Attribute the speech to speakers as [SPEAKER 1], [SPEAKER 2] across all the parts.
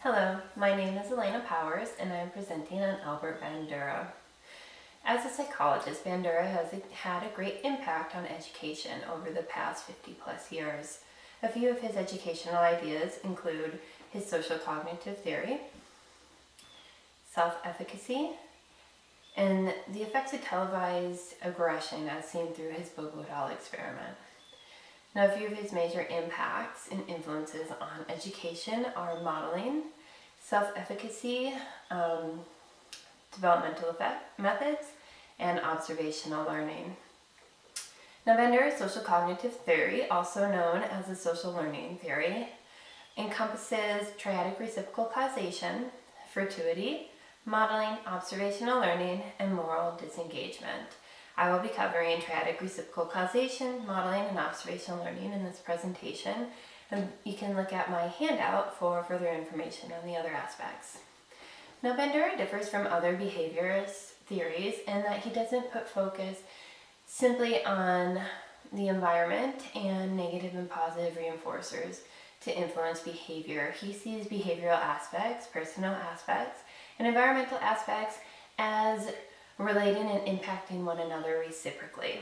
[SPEAKER 1] Hello, my name is Elena Powers and I am presenting on Albert Bandura. As a psychologist, Bandura has had a great impact on education over the past 50 plus years. A few of his educational ideas include his social cognitive theory, self-efficacy, and the effects of televised aggression as seen through his Bobo doll experiment. Now, a few of his major impacts and influences on education are modeling, self-efficacy, developmental methods, and observational learning. Now, Bandura's social cognitive theory, also known as the social learning theory, encompasses triadic reciprocal causation, fortuity, modeling, observational learning, and moral disengagement. I will be covering triadic reciprocal causation, modeling, and observational learning in this presentation, and you can look at my handout for further information on the other aspects. Now, Bandura differs from other behaviorist theories in that he doesn't put focus simply on the environment and negative and positive reinforcers to influence behavior. He sees behavioral aspects, personal aspects, and environmental aspects as relating and impacting one another reciprocally.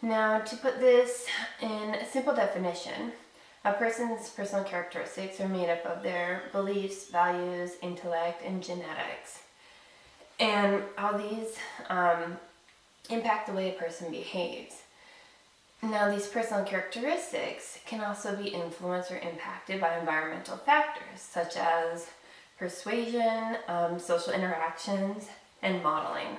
[SPEAKER 1] Now, to put this in a simple definition, a person's personal characteristics are made up of their beliefs, values, intellect, and genetics. And how these impact the way a person behaves. Now, these personal characteristics can also be influenced or impacted by environmental factors such as persuasion, social interactions, and modeling.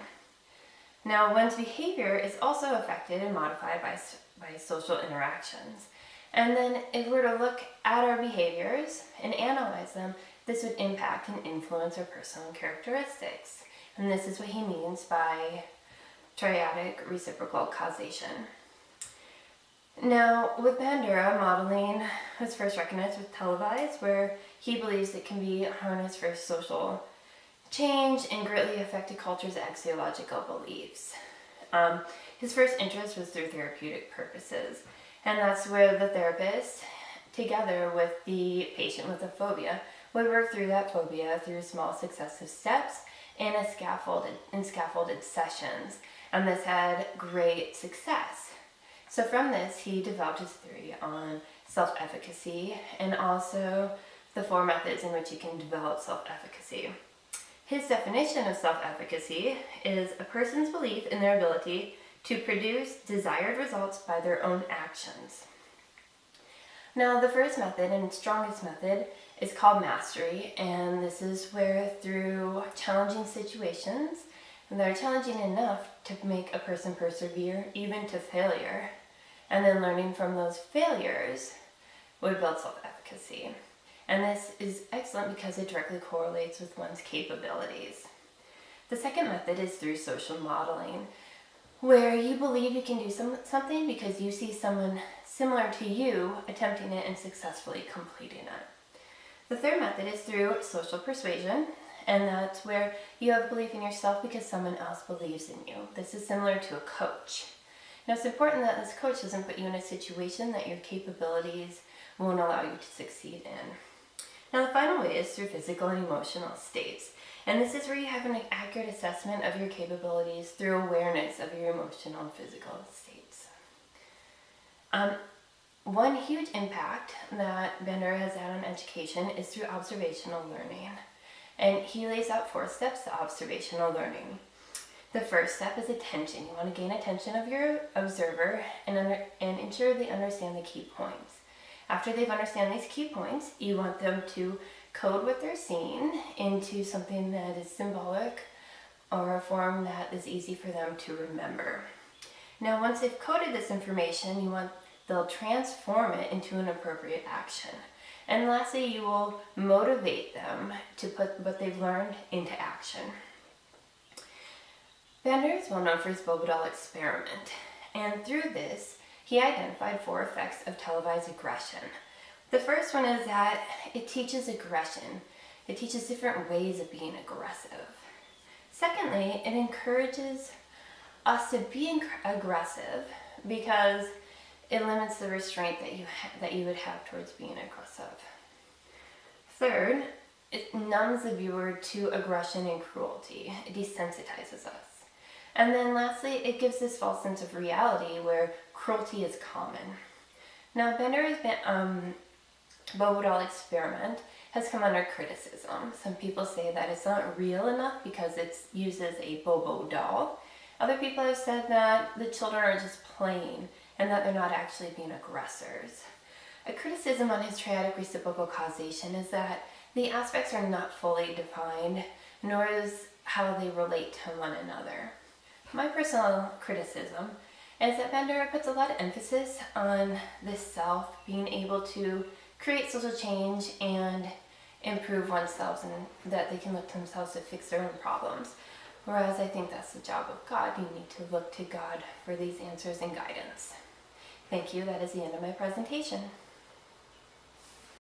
[SPEAKER 1] Now, one's behavior is also affected and modified by social interactions. And then if we're to look at our behaviors and analyze them, this would impact and influence our personal characteristics. And this is what he means by triadic reciprocal causation. Now, with Bandura, modeling was first recognized with televised, where he believes it can be harnessed for social change and greatly affected culture's axiological beliefs. His first interest was through therapeutic purposes, and that's where the therapist, together with the patient with a phobia, would work through that phobia through small successive steps in scaffolded sessions, and this had great success. So from this, he developed his theory on self-efficacy and also the 4 methods in which you can develop self-efficacy. His definition of self-efficacy is a person's belief in their ability to produce desired results by their own actions. Now, the first method and strongest method is called mastery, and this is where through challenging situations, and they're challenging enough to make a person persevere even to failure, and then learning from those failures would build self-efficacy. And this is excellent because it directly correlates with one's capabilities. The second method is through social modeling, where you believe you can do something because you see someone similar to you attempting it and successfully completing it. The third method is through social persuasion, and that's where you have belief in yourself because someone else believes in you. This is similar to a coach. Now, it's important that this coach doesn't put you in a situation that your capabilities won't allow you to succeed in. Now, the final way is through physical and emotional states. And this is where you have an accurate assessment of your capabilities through awareness of your emotional and physical states. One huge impact that Bandura has had on education is through observational learning. And he lays out 4 steps to observational learning. The first step is attention. You want to gain attention of your observer and ensure they understand the key points. After they've understand these key points, you want them to code what they're seeing into something that is symbolic or a form that is easy for them to remember. Now, once they've coded this information, they'll transform it into an appropriate action. And lastly, you will motivate them to put what they've learned into action. Bandura is well known for his Bobo doll experiment, and through this, he identified 4 effects of televised aggression. The first one is that it teaches aggression. It teaches different ways of being aggressive. Secondly, it encourages us to be aggressive because it limits the restraint that you would have towards being aggressive. Third, it numbs the viewer to aggression and cruelty. It desensitizes us. And then lastly, it gives this false sense of reality where cruelty is common. Now, Bender's Bobo doll experiment has come under criticism. Some people say that it's not real enough because it uses a Bobo doll. Other people have said that the children are just playing and that they're not actually being aggressors. A criticism on his triadic reciprocal causation is that the aspects are not fully defined, nor is how they relate to one another. My personal criticism is that Bender puts a lot of emphasis on this self being able to create social change and improve oneself, and that they can look to themselves to fix their own problems. Whereas I think that's the job of God. You need to look to God for these answers and guidance. Thank you. That is the end of my presentation.